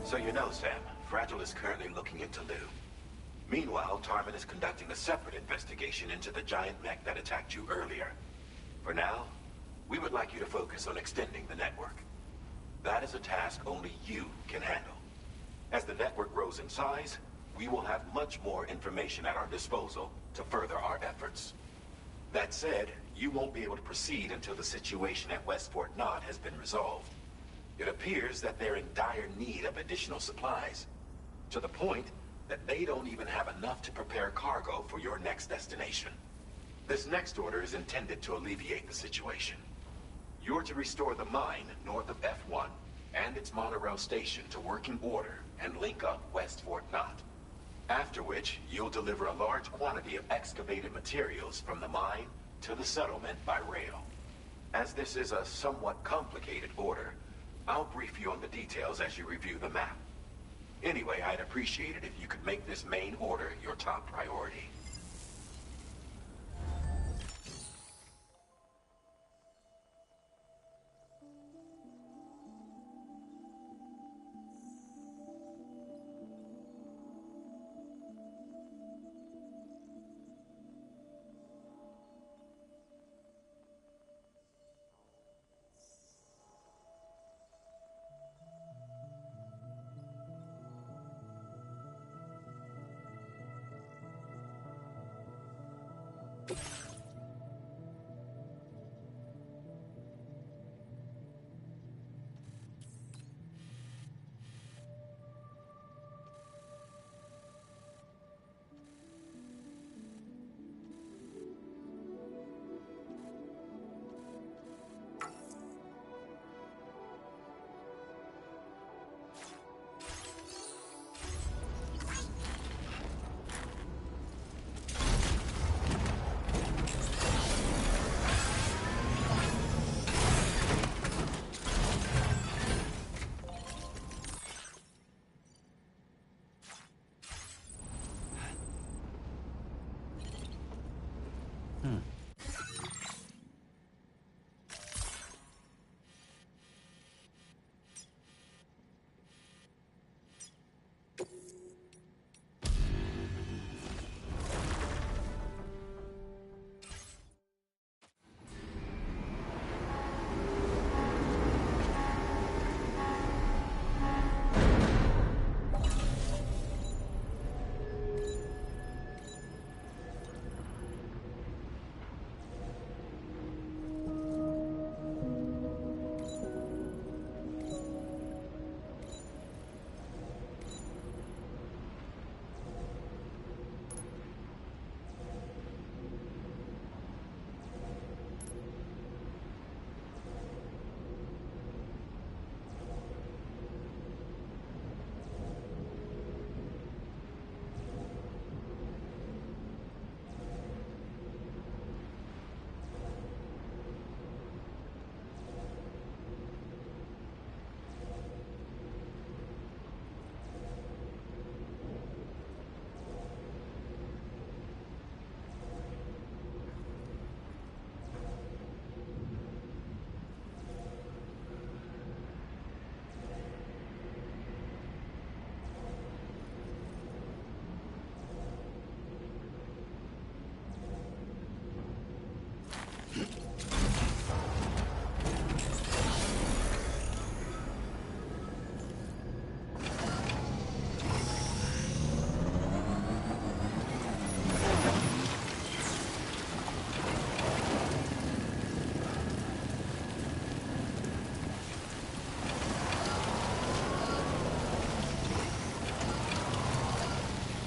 So you know, Sam, Fragile is currently looking into Lou. Meanwhile, Tarman is conducting a separate investigation into the giant mech that attacked you earlier. For now, we would like you to focus on extending the network. That is a task only you can handle. As the network grows in size, we will have much more information at our disposal to further our efforts. That said, you won't be able to proceed until the situation at West Fort Knott has been resolved. It appears that they're in dire need of additional supplies, to the point that they don't even have enough to prepare cargo for your next destination. This next order is intended to alleviate the situation. You're to restore the mine north of F1 and its monorail station to working order and link up West Fort Knott. After which, you'll deliver a large quantity of excavated materials from the mine to the settlement by rail. As this is a somewhat complicated order, I'll brief you on the details as you review the map. Anyway, I'd appreciate it if you could make this main order your top priority.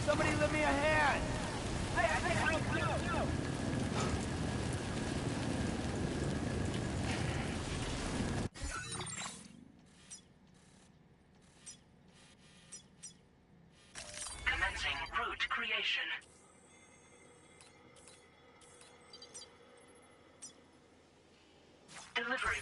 Somebody lend me a hand! Commencing route creation. Delivery.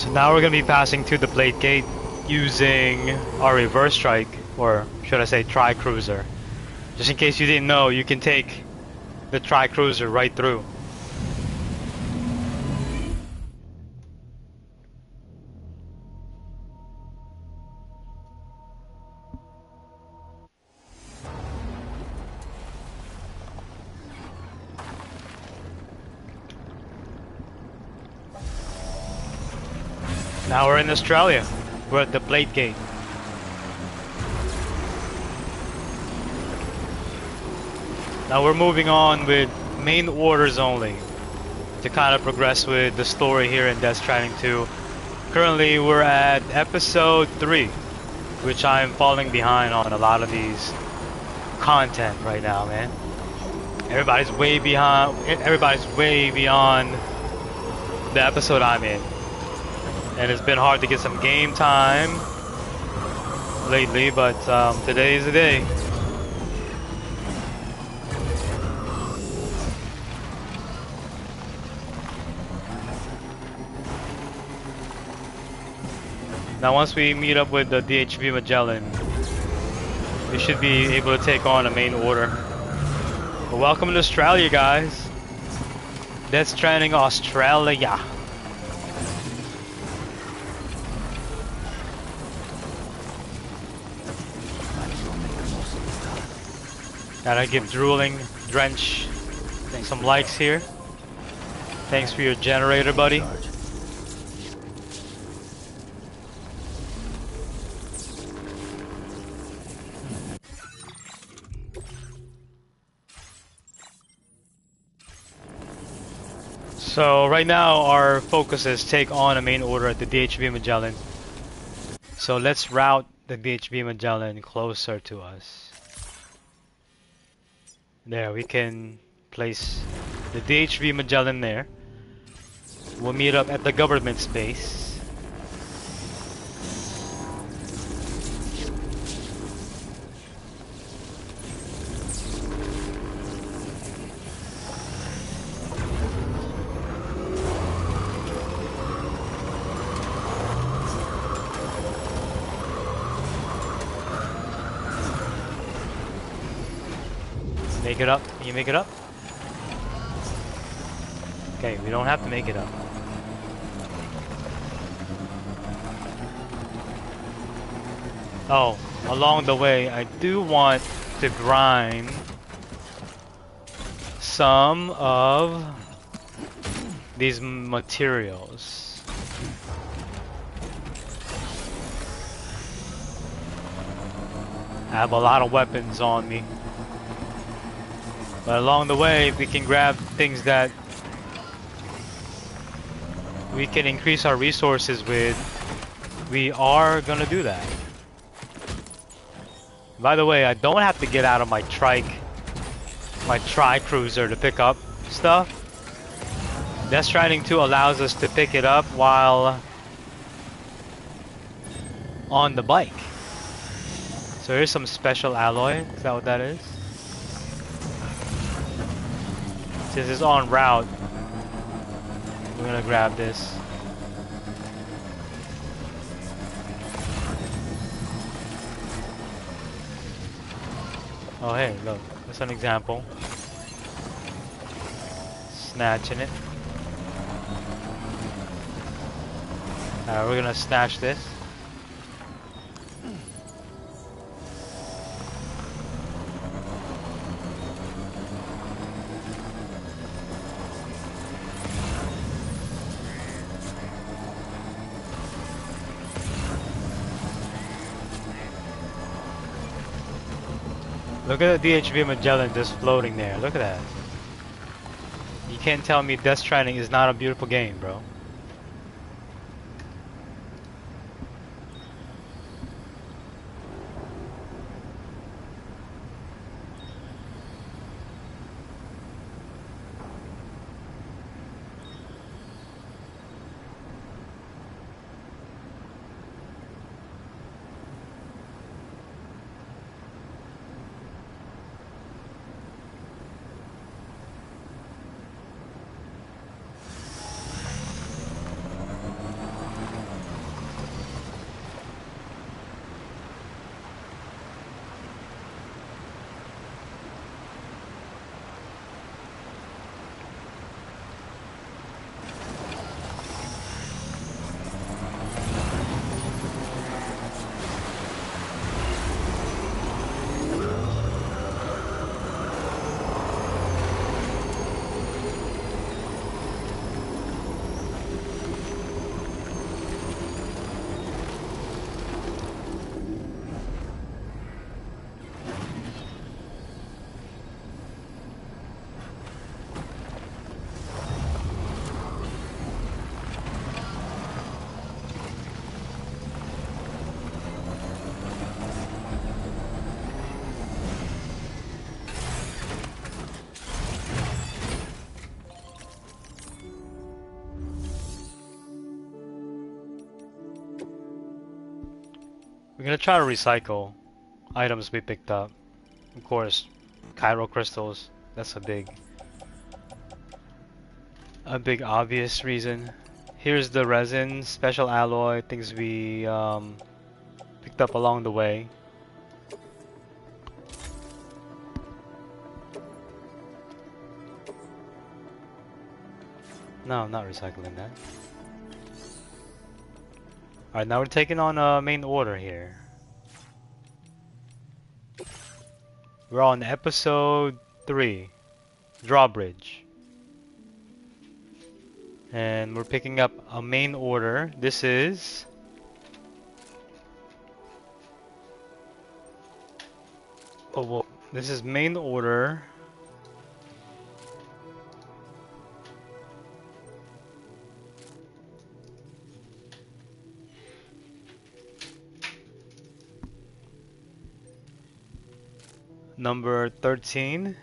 So now we're gonna be passing through the Blade Gate using our reverse strike, or should I say tri-cruiser. Just in case you didn't know, you can take the tri-cruiser right through. Now we're in Australia. We're at the Blade Gate. Now we're moving on with main orders only to kind of progress with the story here in Death Stranding 2. Currently we're at episode 3, which I'm falling behind on a lot of these content right now, man. Everybody's way behind. Everybody's way beyond the episode I'm in. And it's been hard to get some game time lately, but today is the day. Now once we meet up with the DHB Magellan, we should be able to take on a main order. But welcome to Australia, guys. Death Stranding Australia. Gotta give Drooling Drench some likes here. Thanks for your generator, buddy. So right now our focus is take on a main order at the DHB Magellan. So let's route the DHB Magellan closer to us. There, we can place the DHB Magellan there. We'll meet up at the government space. Make it up. Can you make it up? Okay, we don't have to make it up. Oh, along the way, I do want to grind some of these materials. I have a lot of weapons on me. But along the way, we can grab things that we can increase our resources with. We are gonna do that. By the way, I don't have to get out of my tri-cruiser to pick up stuff. Death Stranding 2 allows us to pick it up while on the bike. So here's some special alloy. Is that what that is? Since it's en route, we're gonna grab this. Oh hey, look, that's an example. Snatching it. Alright, we're gonna snatch this. Look at the DHB Magellan just floating there. Look at that. You can't tell me Death Stranding is not a beautiful game, bro. We're gonna try to recycle items we picked up. Of course, Cairo crystals. That's a big obvious reason. Here's the resin, special alloy, things we picked up along the way. No, I'm not recycling that. Alright, now we're taking on a main order here. We're on episode 3, Drawbridge. And we're picking up a main order. This is this is main order. Number 13.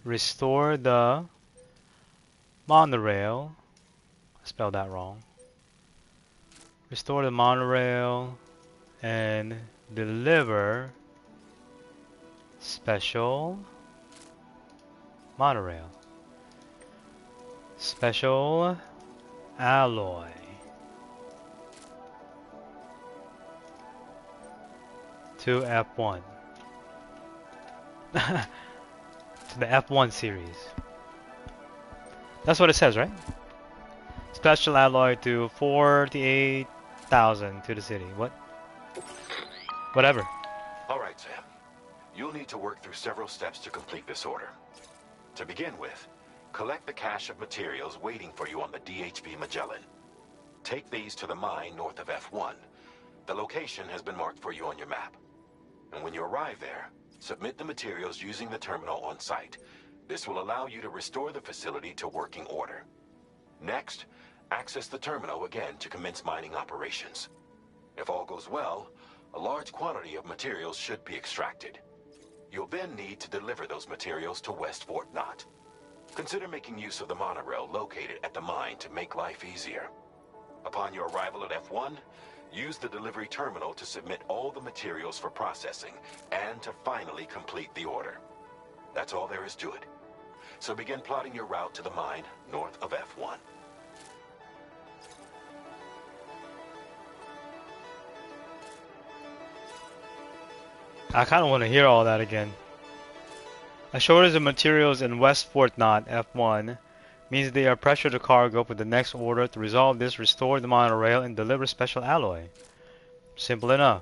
Restore the monorail. I spelled that wrong. Restore the monorail and deliver special monorail. Special alloy. To F1. To the F1 series. That's what it says, right? Special alloy to 48,000 to the city. What? Whatever. Alright, Sam. You'll need to work through several steps to complete this order. To begin with, collect the cache of materials waiting for you on the DHB Magellan. Take these to the mine north of F1. The location has been marked for you on your map. And when you arrive there, submit the materials using the terminal on site. This will allow you to restore the facility to working order. Next, access the terminal again to commence mining operations. If all goes well, a large quantity of materials should be extracted. You'll then need to deliver those materials to West Fort Knot. Consider making use of the monorail located at the mine to make life easier. Upon your arrival at F1, use the delivery terminal to submit all the materials for processing and to finally complete the order. That's all there is to it. So begin plotting your route to the mine north of F1. I kind of want to hear all that again. A shortage of materials in West Fort Knot, F1, means they are pressured to cargo for the next order. To resolve this, restore the monorail and deliver special alloy. Simple enough.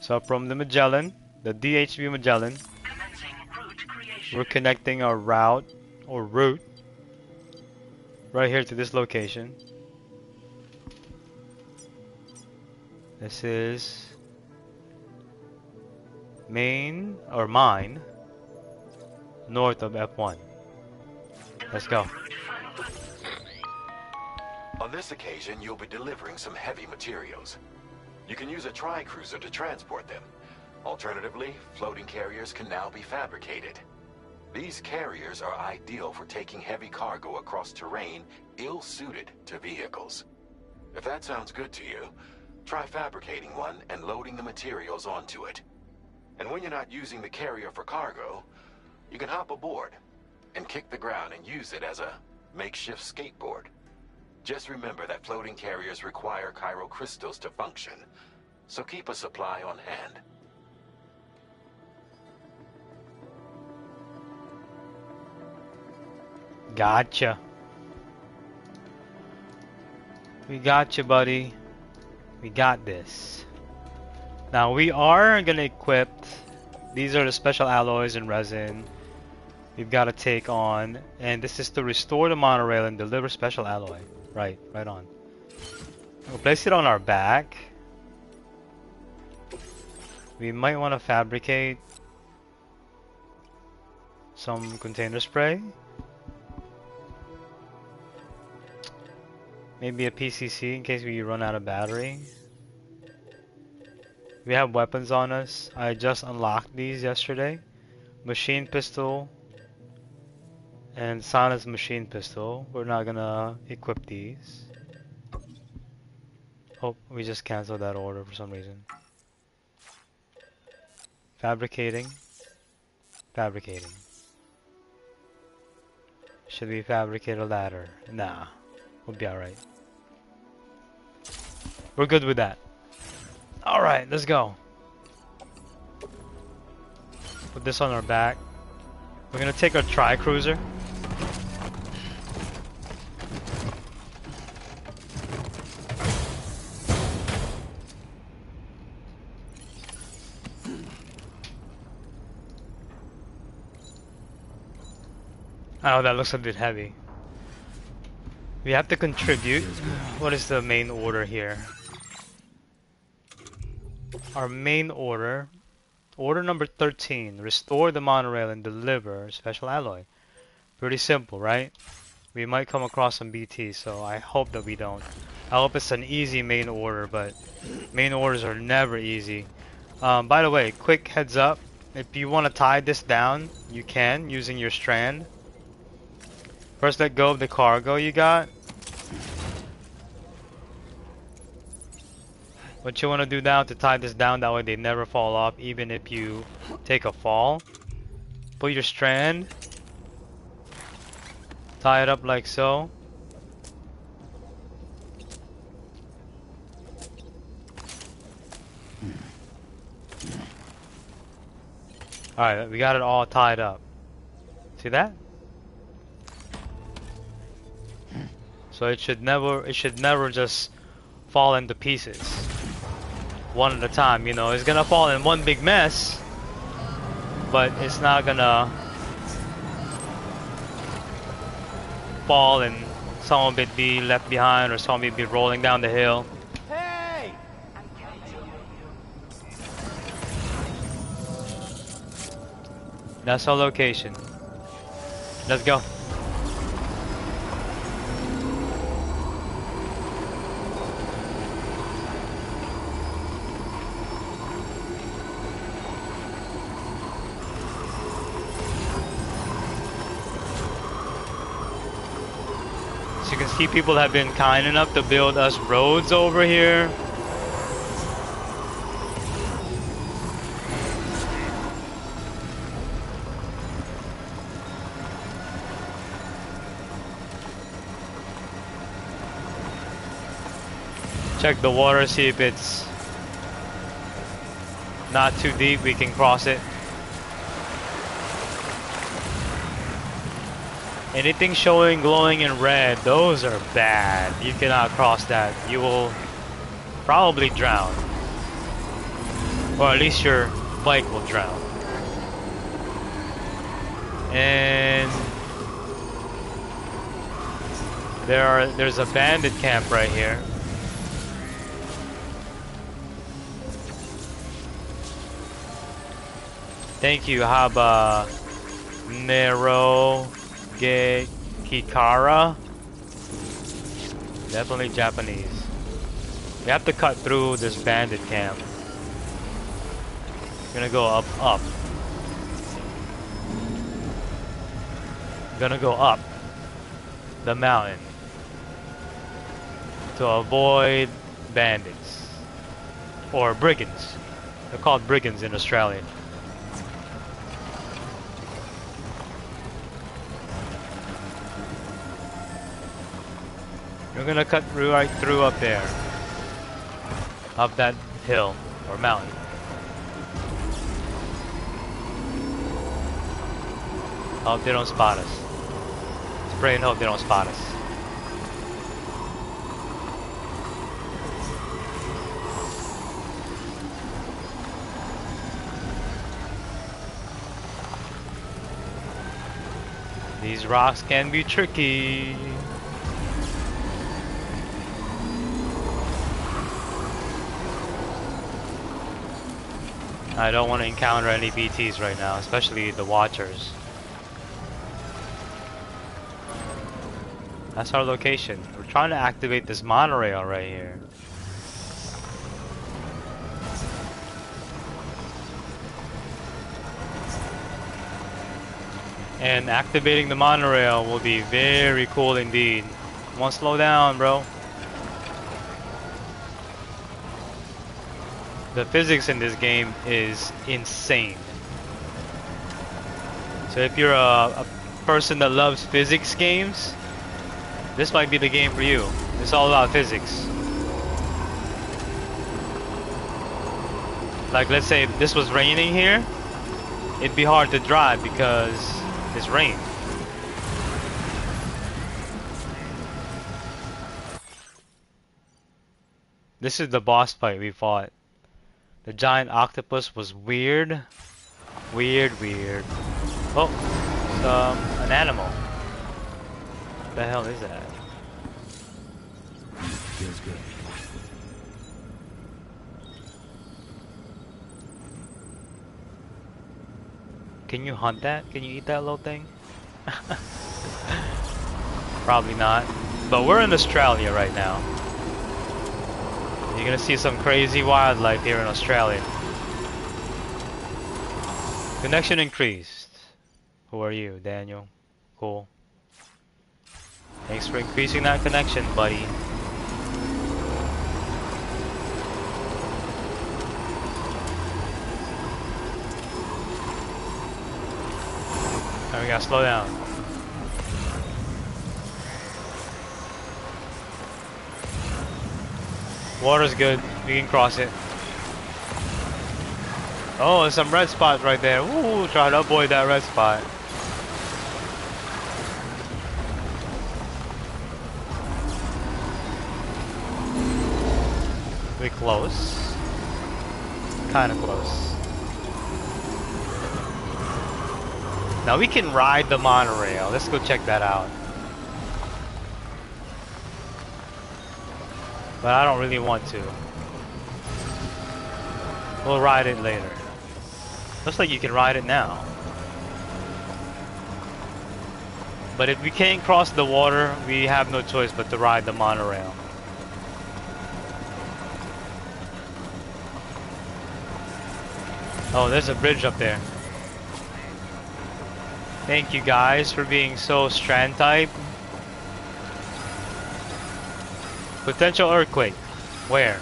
So from the Magellan, the DHB Magellan, we're connecting our route right here to this location. This is mine north of F1. Let's go. On this occasion, you'll be delivering some heavy materials. You can use a tri-cruiser to transport them. Alternatively, floating carriers can now be fabricated. These carriers are ideal for taking heavy cargo across terrain ill-suited to vehicles. If that sounds good to you, try fabricating one and loading the materials onto it. And when you're not using the carrier for cargo, you can hop aboard and kick the ground and use it as a makeshift skateboard. Just remember that floating carriers require Cairo crystals to function, so keep a supply on hand. Gotcha. We got you, buddy. We got this. Now we are gonna equip. These are the special alloys and resin we've got to take on, and this is to restore the monorail and deliver special alloy. Right on. We'll place it on our back. We might want to fabricate some container spray. Maybe a PCC in case we run out of battery. We have weapons on us. I just unlocked these yesterday. Machine pistol And silence machine pistol. We're not gonna equip these. Oh, we just canceled that order for some reason. Fabricating. Fabricating. Should we fabricate a ladder? Nah. We'll be alright. We're good with that. Alright, let's go. Put this on our back. We're gonna take our tri-cruiser. Oh, that looks a bit heavy. We have to contribute. What is the main order here? Our main order. Order number 13. Restore the monorail and deliver special alloy. Pretty simple, right? We might come across some BT, so I hope that we don't. I hope it's an easy main order, but main orders are never easy. By the way, quick heads up. If you want to tie this down, you can using your strand. First, let go of the cargo you got. What you want to do now to tie this down, that way they never fall off, even if you take a fall. Put your strand, tie it up like so. Alright, we got it all tied up. See that? So it should never just fall into pieces. One at a time, you know. It's gonna fall in one big mess, but it's not gonna fall and some of it be left behind or some of it be rolling down the hill. Hey! That's our location. Let's go. As you can see, people have been kind enough to build us roads over here. Check the water, see if it's not too deep, we can cross it. Anything showing glowing in red, those are bad. You cannot cross that. You will probably drown. Or at least your bike will drown. And there's a bandit camp right here. Thank you, Haba Nero Kikara. Definitely Japanese. We have to cut through this bandit camp. Gonna go up. Gonna go up the mountain to avoid bandits or brigands. They're called brigands in Australia. We're gonna cut right through up there, up that hill or mountain. Hope they don't spot us. Let's pray and hope they don't spot us. These rocks can be tricky. I don't want to encounter any BTs right now, especially the Watchers. That's our location. We're trying to activate this monorail right here. And activating the monorail will be very cool indeed. Won't slow down, bro. The physics in this game is insane. So if you're a person that loves physics games, this might be the game for you. It's all about physics. Like, let's say if this was raining here, it'd be hard to drive because it's rain. This is the boss fight we fought. The giant octopus was weird. Weird. Oh, it's an animal. What the hell is that? Feels good. Can you hunt that? Can you eat that little thing? Probably not. But we're in Australia right now. You're gonna see some crazy wildlife here in Australia. Connection increased. Who are you, Daniel? Cool. Thanks for increasing that connection, buddy. Now we gotta slow down. Water's good. We can cross it. Oh, there's some red spots right there. Ooh, try to avoid that red spot. We close. Kinda close. Now we can ride the monorail. Let's go check that out. But I don't really want to. We'll ride it later. Looks like you can ride it now. But if we can't cross the water, we have no choice but to ride the monorail. Oh, there's a bridge up there. Thank you guys for being so strand type. Potential earthquake. Where?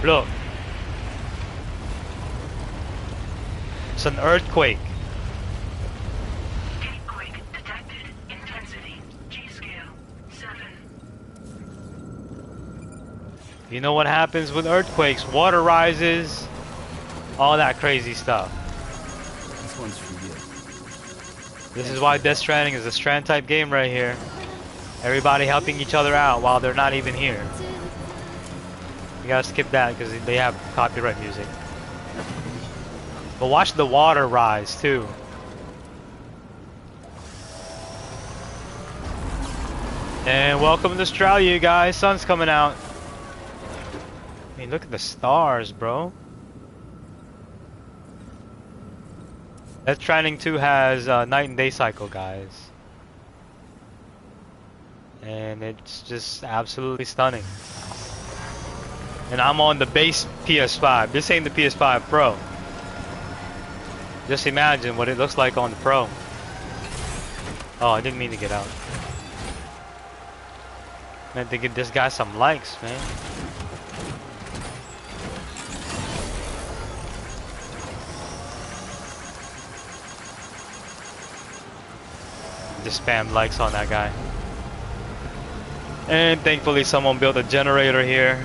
Look. It's an earthquake. Earthquake detected. Intensity. G-scale 7. You know what happens with earthquakes? Water rises. All that crazy stuff. This one's for you. This is why Death Stranding is a strand type game right here. Everybody helping each other out while they're not even here. You gotta skip that because they have copyright music. But watch the water rise too. And welcome to Australia, guys. Sun's coming out. I mean, look at the stars, bro. Death Stranding 2 has a night and day cycle, guys. And it's just absolutely stunning. And I'm on the base PS5. This ain't the PS5 Pro. Just imagine what it looks like on the Pro. Oh, I didn't mean to get out. Meant to give this guy some likes, man. Just spam likes on that guy. And thankfully someone built a generator here.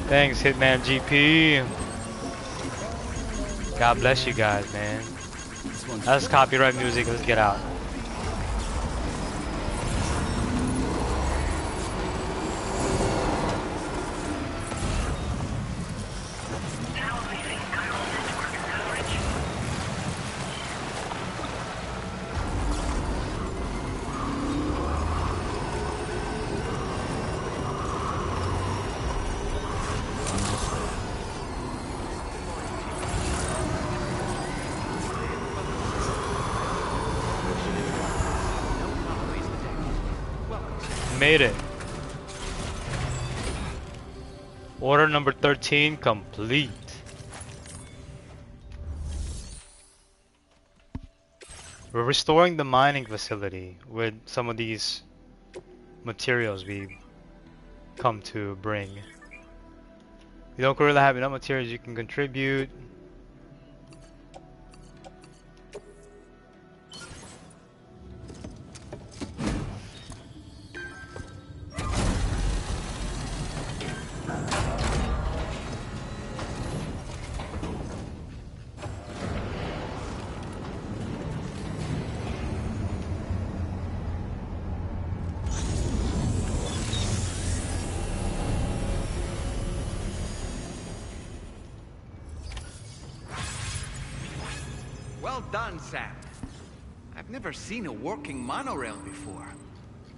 Thanks, Hitman GP. God bless you guys, man. That's copyright music. Let's get out. made it. Order number 13 complete. We're restoring the mining facility with some of these materials we come to bring. You don't really have enough materials you can contribute. Well done, Sam. I've never seen a working monorail before.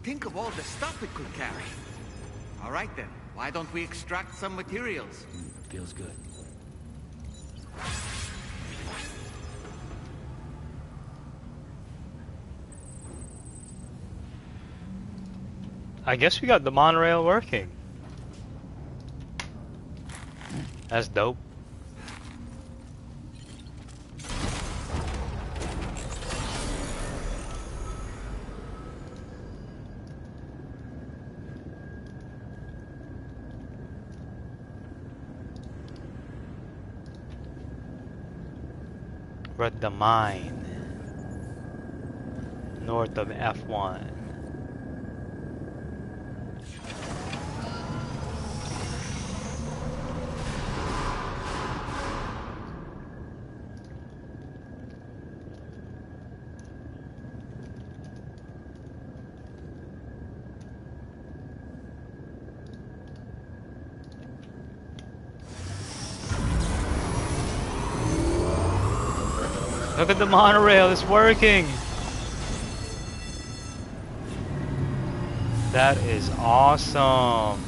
Think of all the stuff it could carry. All right then, why don't we extract some materials? Feels good. I guess we got the monorail working. That's dope. We're at the mine north of F1. Look at the monorail, it's working! That is awesome!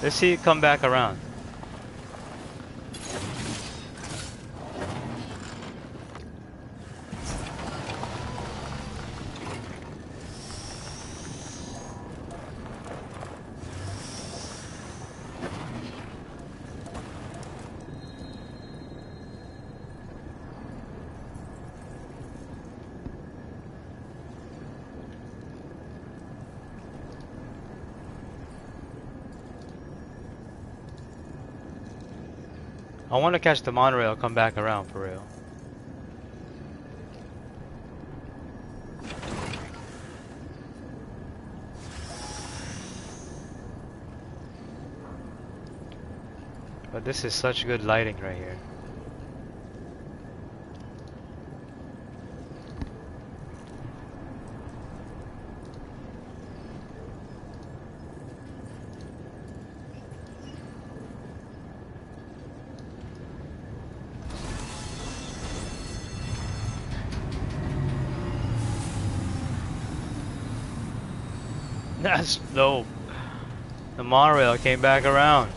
Let's see it come back around. I want to catch the monorail, come back around for real. But this is such good lighting right here. That's dope. The monorail came back around.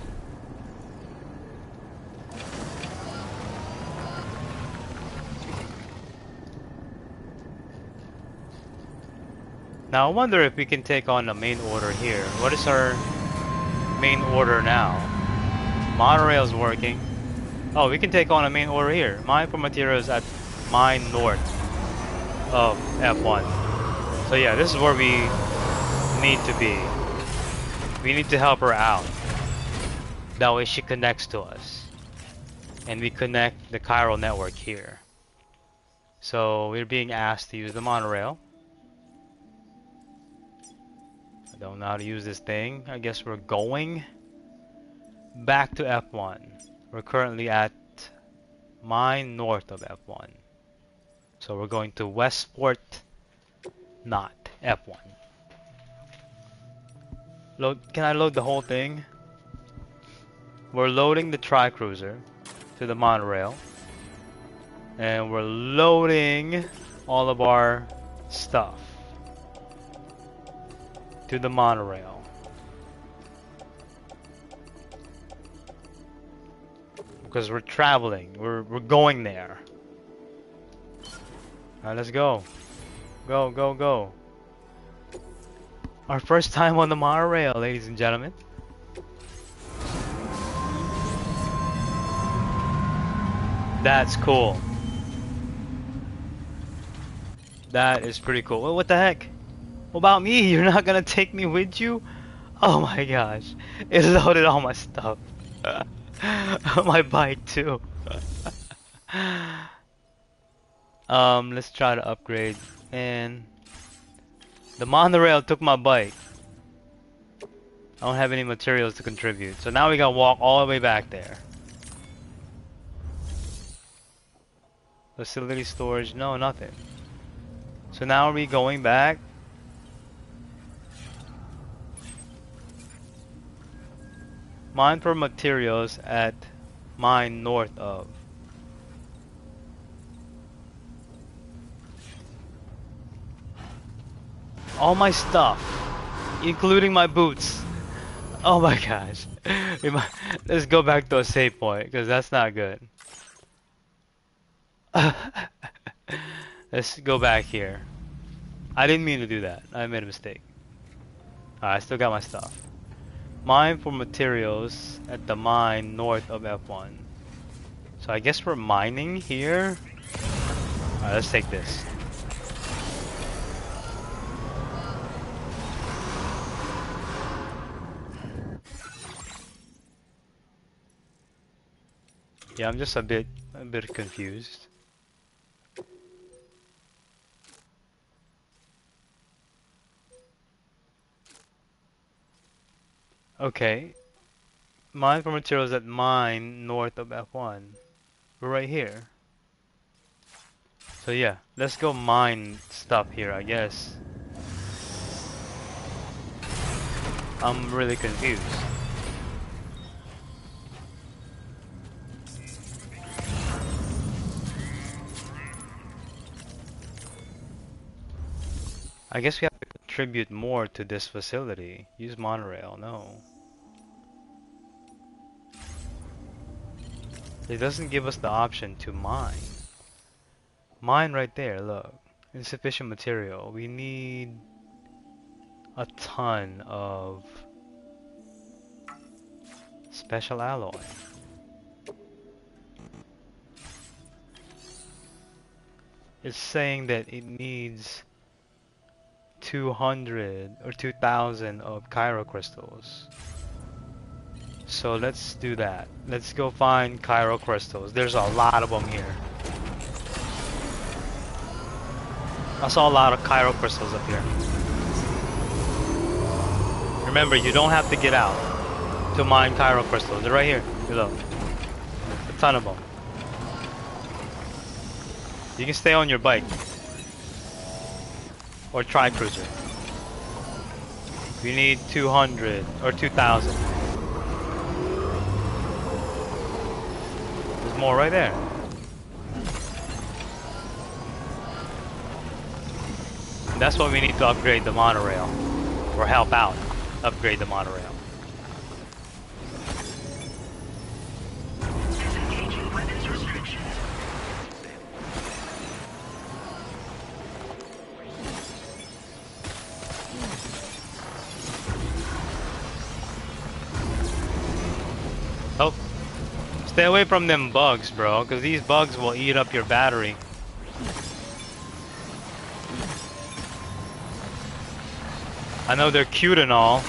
Now I wonder if we can take on the main order here. What is our main order now? Monorail's working. Oh, we can take on a main order here. Mine for materials at mine north of F1. So yeah, this is where we need to be. We need to help her out. That way she connects to us. And we connect the chiral network here. So we're being asked to use the monorail. I don't know how to use this thing. I guess we're going back to F1. We're currently at mine north of F1. So we're going to Westport, not F1. Can I load the whole thing? We're loading the tri-cruiser to the monorail. And we're loading all of our stuff to the monorail. Because we're traveling. We're going there. Alright, let's go. Go, go, go. Our first time on the monorail, ladies and gentlemen. That's cool. That is pretty cool. Well, what the heck? What about me? You're not gonna take me with you? Oh my gosh. It loaded all my stuff. My bike too. Let's try to upgrade. And the monorail took my bike. I don't have any materials to contribute. So now we gotta walk all the way back there. Facility storage, no, nothing. So now are we going back? Mine for materials at mine north of. All my stuff, including my boots. Oh my gosh. Let's go back to a save point, because that's not good. Let's go back here. I didn't mean to do that. I made a mistake. Alright, I still got my stuff. Mine for materials at the mine north of F1. So I guess we're mining here. Alright, let's take this. Yeah, I'm just a bit confused. Okay. Mine for materials at mine north of F1. We're right here. So yeah, let's go mine stuff here, I guess. I'm really confused. I guess we have to contribute more to this facility. Use monorail, no. It doesn't give us the option to mine. Mine right there, look. Insufficient material. We need a ton of special alloy. It's saying that it needs 200 or 2,000 of Cairo crystals. So let's do that. Let's go find Cairo crystals. There's a lot of them here. I saw a lot of Cairo crystals up here. Remember, you don't have to get out to mine Cairo crystals. They're right here. Look. A ton of them. You can stay on your bike. Or tri-cruiser. You need 200 or 2,000. There's more right there. And that's what we need to upgrade the monorail. Or help out upgrade the monorail. Disengaging weapons restrictions. Oh, stay away from them bugs, bro, because these bugs will eat up your battery. I know they're cute and all.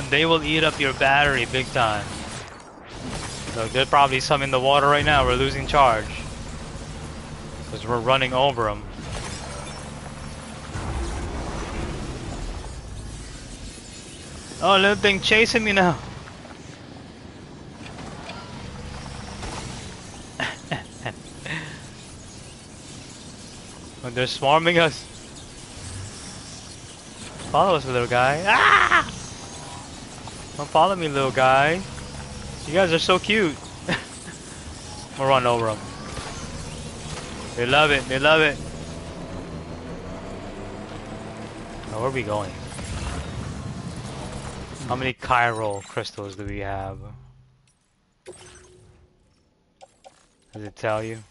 They will eat up your battery big time. Look, there's probably some in the water right now. We're losing charge. Because we're running over them. Oh, little thing chasing me now. Oh, they're swarming us. Follow us, little guy. Ah! Don't follow me, little guy. You guys are so cute. We'll run over them. They love it. They love it. Now, where are we going? How many chiral crystals do we have? Does it tell you?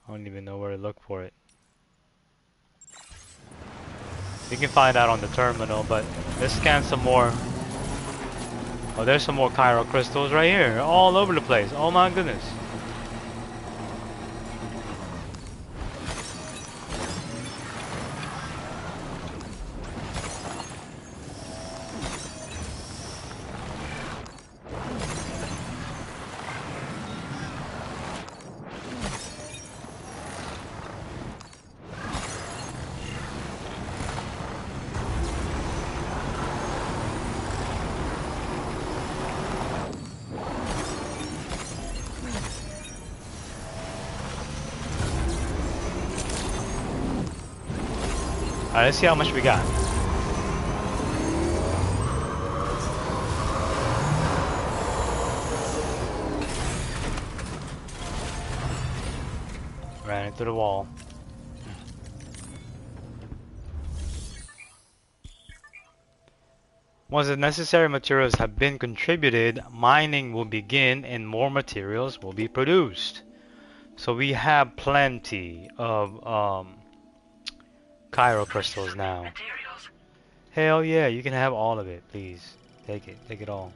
I don't even know where to look for it. We can find out on the terminal, but let's scan some more. Oh, there's some more chiral crystals right here, all over the place. Oh my goodness. Alright, let's see how much we got. Ran into the wall. Once the necessary materials have been contributed, mining will begin and more materials will be produced. So we have plenty of chiral crystals now. Materials. Hell yeah, you can have all of it, please. Take it all.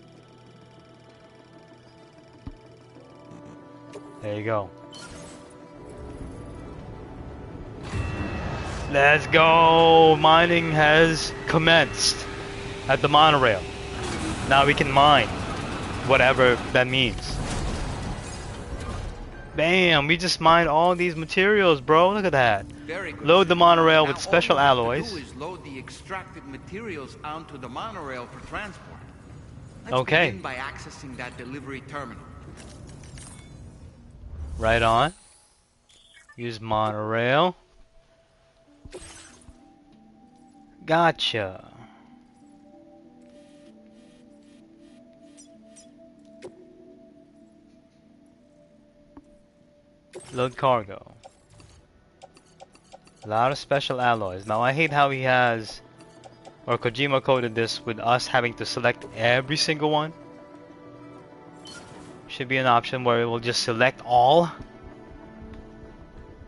There you go. Let's go! Mining has commenced at the monorail. Now we can mine, whatever that means. Bam! We just mined all these materials, bro. Look at that. Very good. Load the monorail Now with special all we have to alloys. do is load the extracted materials onto the monorail for transport. Let's Okay. begin by accessing that delivery terminal. Right on. Use monorail. Gotcha. Load cargo. A lot of special alloys. Now I hate how he has, or Kojima coded this with us having to select every single one. Should be an option where it will just select all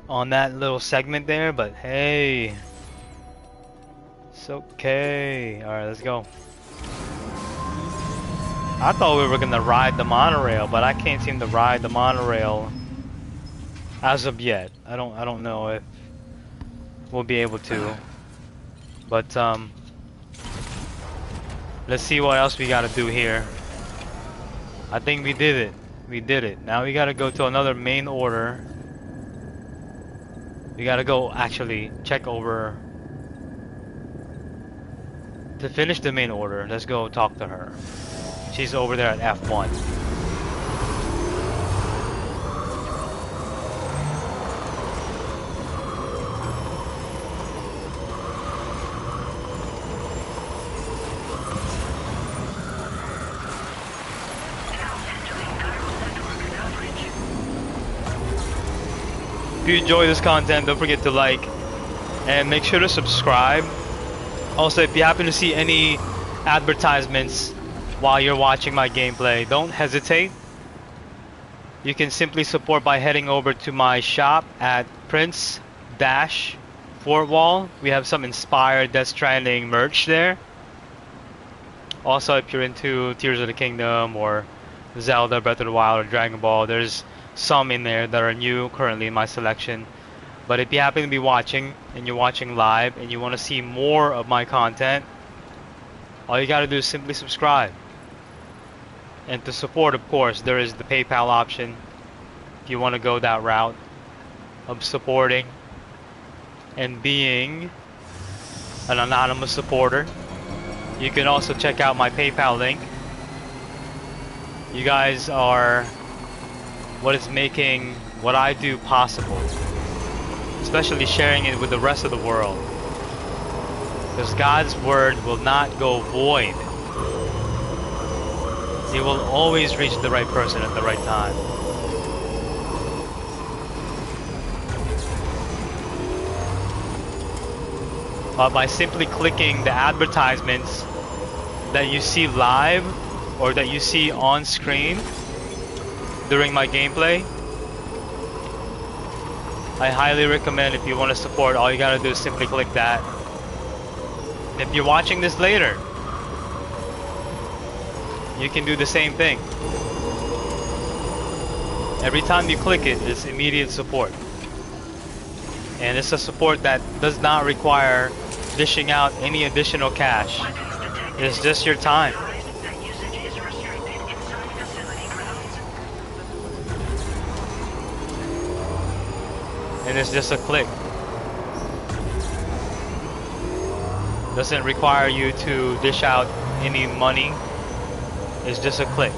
on that little segment there, but hey, it's okay. Alright, let's go. I thought we were gonna ride the monorail, but I can't seem to ride the monorail as of yet. I don't know if we'll be able to. But let's see what else we gotta do here. I think we did it. We did it. Now we gotta go to another main order. We gotta go actually check over to finish the main order. Let's go talk to her. She's over there at F1. If you enjoy this content, don't forget to like and make sure to subscribe. Also, if you happen to see any advertisements while you're watching my gameplay, don't hesitate. You can simply support by heading over to my shop at Prince-Fort Wall. We have some inspired Death Stranding merch there. Also, if you're into Tears of the Kingdom or Zelda, Breath of the Wild, or Dragon Ball, there's some in there that are new currently in my selection. But if you happen to be watching and you're watching live and you want to see more of my content, all you gotta do is simply subscribe. And to support, of course, there is the PayPal option if you want to go that route of supporting and being an anonymous supporter. You can also check out my PayPal link. You guys are what is making what I do possible, especially sharing it with the rest of the world. Because God's word will not go void. It will always reach the right person at the right time. But by simply clicking the advertisements that you see live or that you see on screen during my gameplay, I highly recommend, if you want to support, all you gotta do is simply click that. If you're watching this later, you can do the same thing. Every time you click it, it's immediate support. And it's a support that does not require dishing out any additional cash. It's just your time. And it's just a click. Doesn't require you to dish out any money. It's just a click.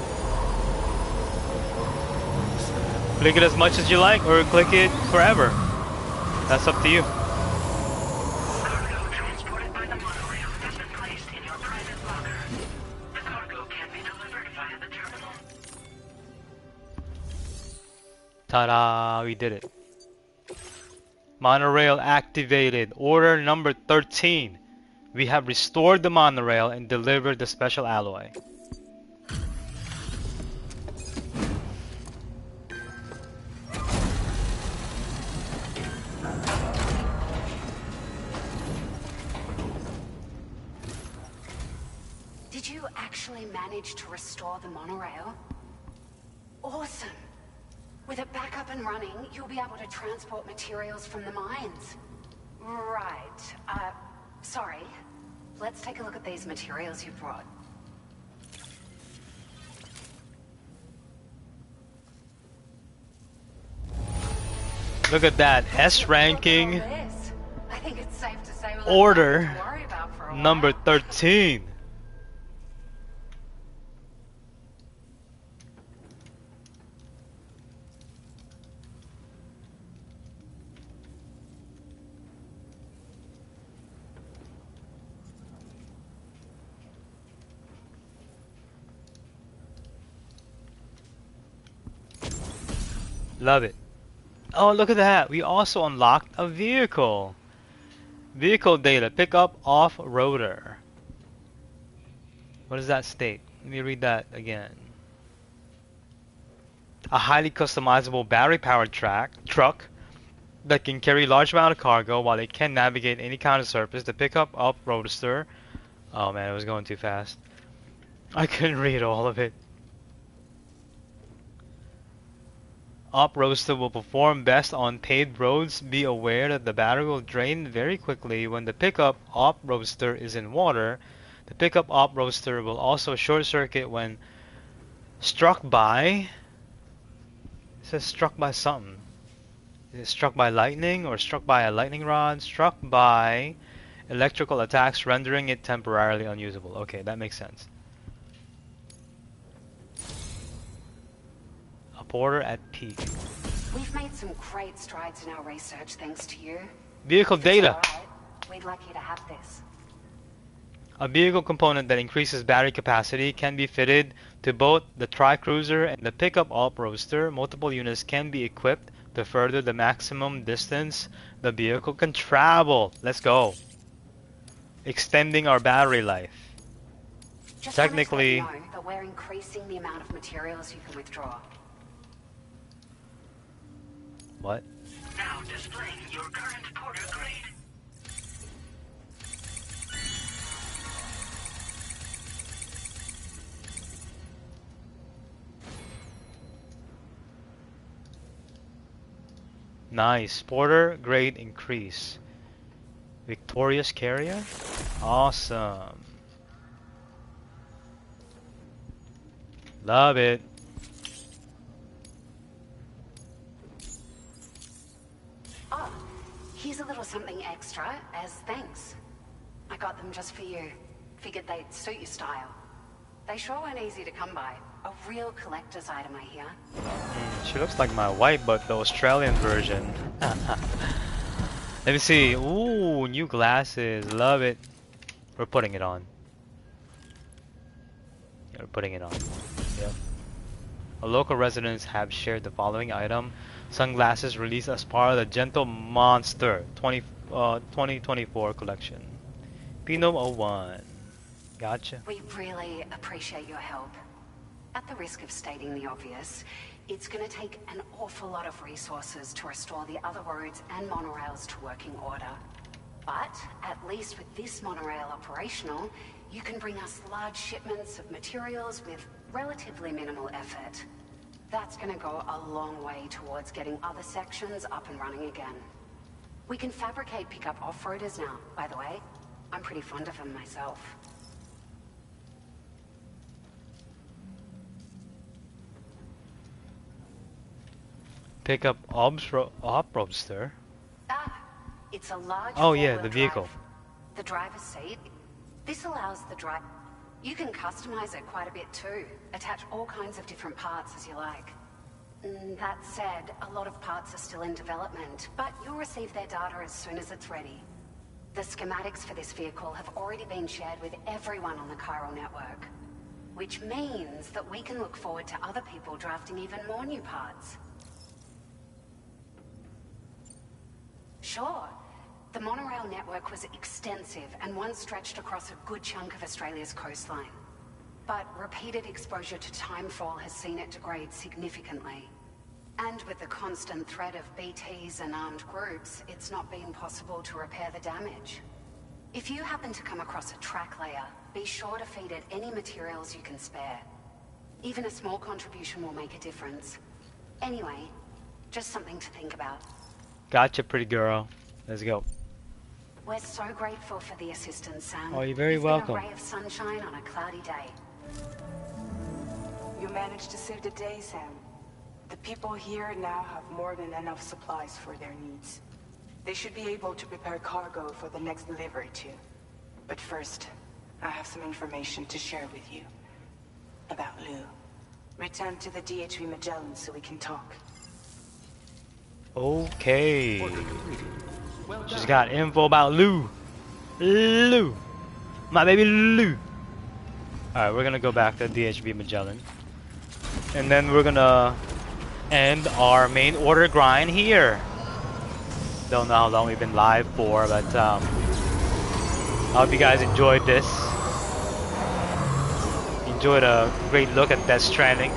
Click it as much as you like, or click it forever. That's up to you. Cargo transported by the monorail has been placed in your private locker. The cargo can be delivered via the terminal. Ta-da! We did it. Monorail activated. Order number 13. We have restored the monorail and delivered the special alloy. Did you actually manage to restore the monorail? Awesome! With it back up and running, you'll be able to transport materials from the mines. Right. Sorry. Let's take a look at these materials you brought. Look at that. S ranking. I think it's safe to say we'll have Order nothing to worry about for a number while. 13. Love it. Oh, look at that. We also unlocked a vehicle. Vehicle data. Pick up off-roader. What does that state? Let me read that again. A highly customizable battery-powered truck that can carry large amount of cargo while it can navigate any kind of surface. The pickup off-roadster. Oh man, it was going too fast. I couldn't read all of it. Up-roaster will perform best on paved roads. Be aware that the battery will drain very quickly when the pickup up-roaster is in water. The pickup up-roaster will also short-circuit when struck by... It says struck by something. Is it struck by lightning or struck by a lightning rod? Struck by electrical attacks, rendering it temporarily unusable. Okay, that makes sense. Order at peak. We've made some great strides in our research thanks to you. Vehicle data. All right. We'd like you to have this. A vehicle component that increases battery capacity can be fitted to both the tri-cruiser and the pickup off-roaster. Multiple units can be equipped to further the maximum distance the vehicle can travel. Let's go. Extending our battery life. Just Technically, wanted to let you know that we're increasing the amount of materials you can withdraw. what? Now displaying your current porter grade. Nice. Porter grade increase. Victorious carrier? Awesome. Love it. Oh, here's a little something extra as thanks. I got them just for you. Figured they'd suit your style. They sure weren't easy to come by. A real collector's item, I hear. She looks like my wife, but the Australian version. Let me see. Ooh, new glasses. Love it. We're putting it on. Yeah, we're putting it on. Yep. A local residents have shared the following item. Sunglasses released as part of the Gentle Monster 2024 collection. Pinot 01. Gotcha. We really appreciate your help. At the risk of stating the obvious, it's going to take an awful lot of resources to restore the other roads and monorails to working order. But at least with this monorail operational, you can bring us large shipments of materials with relatively minimal effort. That's going to go a long way towards getting other sections up and running again. We can fabricate pickup off-roaders now, by the way. I'm pretty fond of them myself. Pick up off-roadster. Ah, it's a large Oh yeah, four-wheel the vehicle. drive. The driver's seat. This allows the drive. You can customize it quite a bit too. Attach all kinds of different parts as you like. That said, a lot of parts are still in development, but you'll receive their data as soon as it's ready. The schematics for this vehicle have already been shared with everyone on the chiral network, which means that we can look forward to other people drafting even more new parts. Sure. The monorail network was extensive and once stretched across a good chunk of Australia's coastline. But repeated exposure to timefall has seen it degrade significantly. And with the constant threat of BTs and armed groups, it's not been possible to repair the damage. If you happen to come across a track layer, be sure to feed it any materials you can spare. Even a small contribution will make a difference. Anyway, just something to think about. Gotcha, pretty girl. Let's go. We're so grateful for the assistance, Sam. Oh, you're very welcome. It's been a ray of sunshine on a cloudy day. You managed to save the day, Sam. The people here now have more than enough supplies for their needs. They should be able to prepare cargo for the next delivery too. But first, I have some information to share with you. About Lou. Return to the DHB Magellan so we can talk. Okay. She's got info about Lou. Lou. My baby Lou. Alright, we're gonna go back to DHB Magellan. And then we're gonna end our main order grind here. Don't know how long we've been live for, but I hope you guys enjoyed this. Enjoyed a great look at Death Stranding.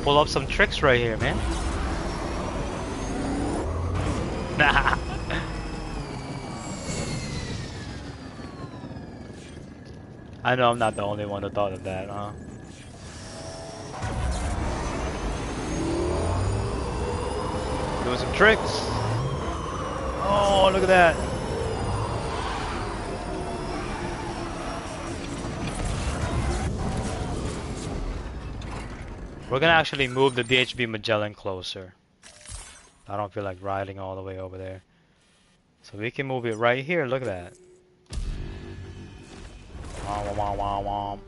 Pull up some tricks right here, man. Nah. I know I'm not the only one who thought of that, huh? Doing some tricks. Oh, look at that. We're gonna actually move the DHB Magellan closer. I don't feel like riding all the way over there. So we can move it right here, look at that. Womp, womp, womp, womp.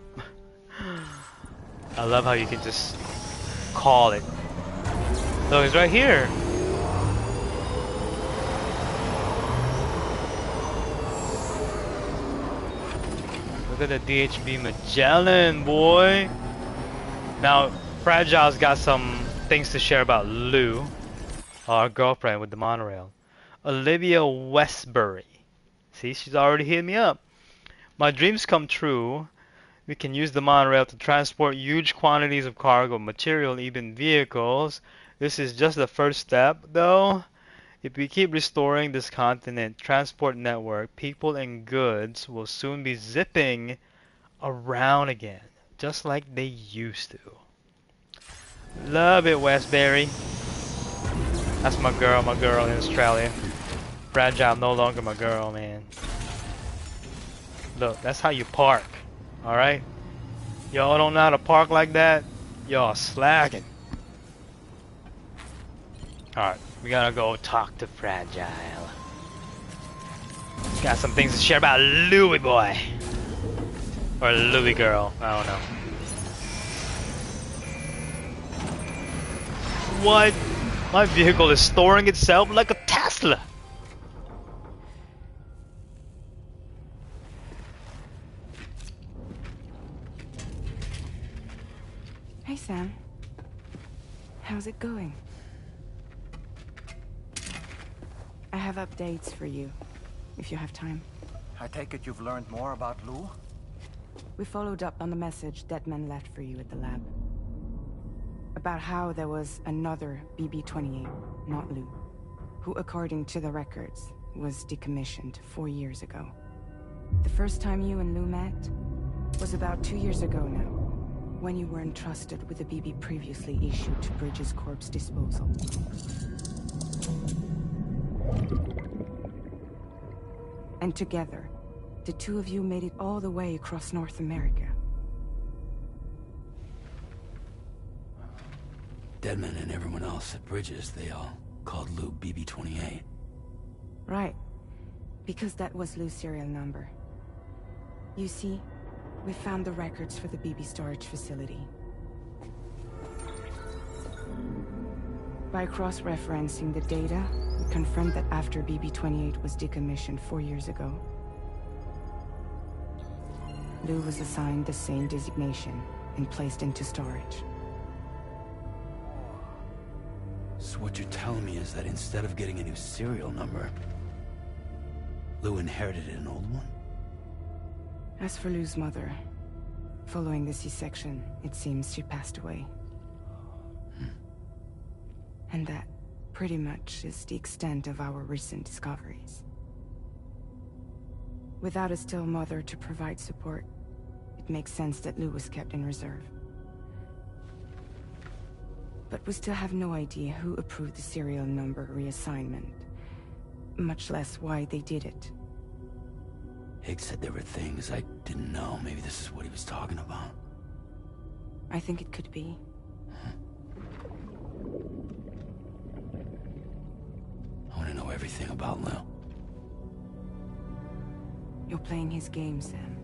I love how you can just call it. Look, it's right here. Look at the DHB Magellan, boy. Now, Fragile's got some things to share about Lou, our girlfriend with the monorail. Olivia Westbury. See, she's already hit me up. My dreams come true. We can use the monorail to transport huge quantities of cargo, material, even vehicles. This is just the first step, though. If we keep restoring this continent transport network, people and goods will soon be zipping around again, just like they used to. Love it, Westbury. That's my girl in Australia. Fragile, no longer my girl, man. Look, that's how you park. Alright? Y'all don't know how to park like that? Y'all slacking. Alright, we gotta go talk to Fragile. Got some things to share about Louie boy. Or Louie girl, I don't know. What? My vehicle is storing itself like a Tesla. Hey, Sam. How's it going? I have updates for you, if you have time. I take it you've learned more about Lou? We followed up on the message Deadman left for you at the lab. About how there was another BB-28, not Lou, who, according to the records, was decommissioned 4 years ago. The first time you and Lou met was about 2 years ago now, when you were entrusted with the BB previously issued to Bridge's corpse disposal. And together, the two of you made it all the way across North America. Deadman and everyone else at Bridges, they all called Lou BB-28. Right. Because that was Lou's serial number. You see, we found the records for the BB storage facility. By cross-referencing the data, we confirmed that after BB-28 was decommissioned 4 years ago, Lou was assigned the same designation and placed into storage. So what you're telling me is that instead of getting a new serial number, Lou inherited an old one? As for Lou's mother, following the C-section, it seems she passed away. And that, pretty much, is the extent of our recent discoveries. Without a still mother to provide support, it makes sense that Lou was kept in reserve. But we still have no idea who approved the serial number reassignment, much less why they did it. Higgs said there were things I didn't know. Maybe this is what he was talking about. I think it could be. I want to know everything about Lou. You're playing his game, Sam.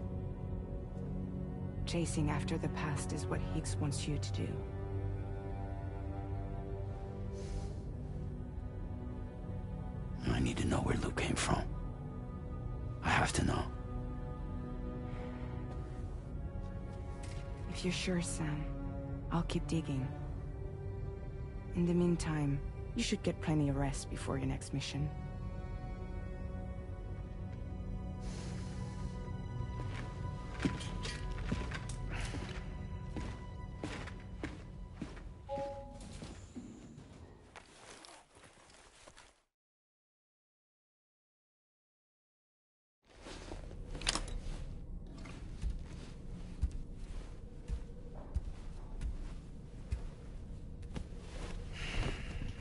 Chasing after the past is what Higgs wants you to do. I need to know where Lou came from. I have to know. If you're sure, Sam, I'll keep digging. In the meantime, you should get plenty of rest before your next mission.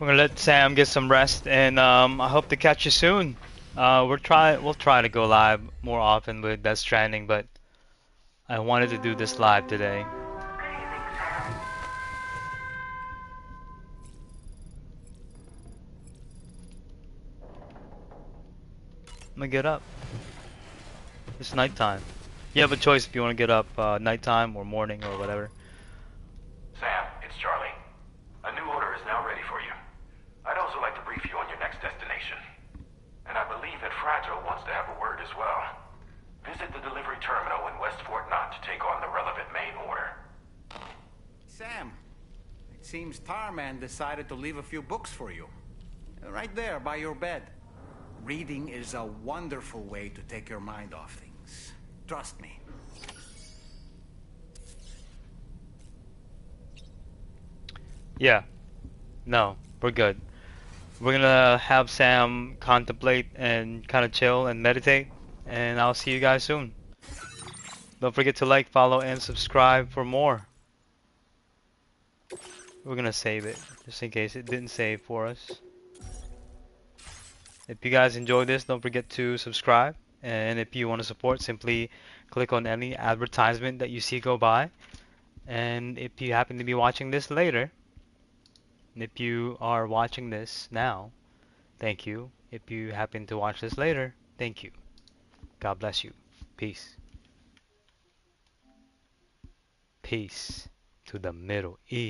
We're gonna let Sam get some rest, and I hope to catch you soon. We'll try to go live more often with Death Stranding, but I wanted to do this live today. I'm gonna get up. It's nighttime. You have a choice if you want to get up nighttime or morning or whatever. Sam, it's Charlie. A new order is now ready for you. I'd also like to brief you on your next destination. And I believe that Fragile wants to have a word as well. Visit the delivery terminal in West Fort Knott to take on the relevant main order. Sam, it seems Tarman decided to leave a few books for you. Right there by your bed. Reading is a wonderful way to take your mind off things. Trust me. Yeah. No, we're good. We're gonna have Sam contemplate and kind of chill and meditate, and I'll see you guys soon. Don't forget to like, follow, and subscribe for more. We're gonna save it, just in case it didn't save for us. If you guys enjoyed this, don't forget to subscribe. And if you want to support, simply click on any advertisement that you see go by. And if you happen to be watching this later, and if you are watching this now, thank you. If you happen to watch this later, thank you. God bless you. Peace. Peace to the Middle East.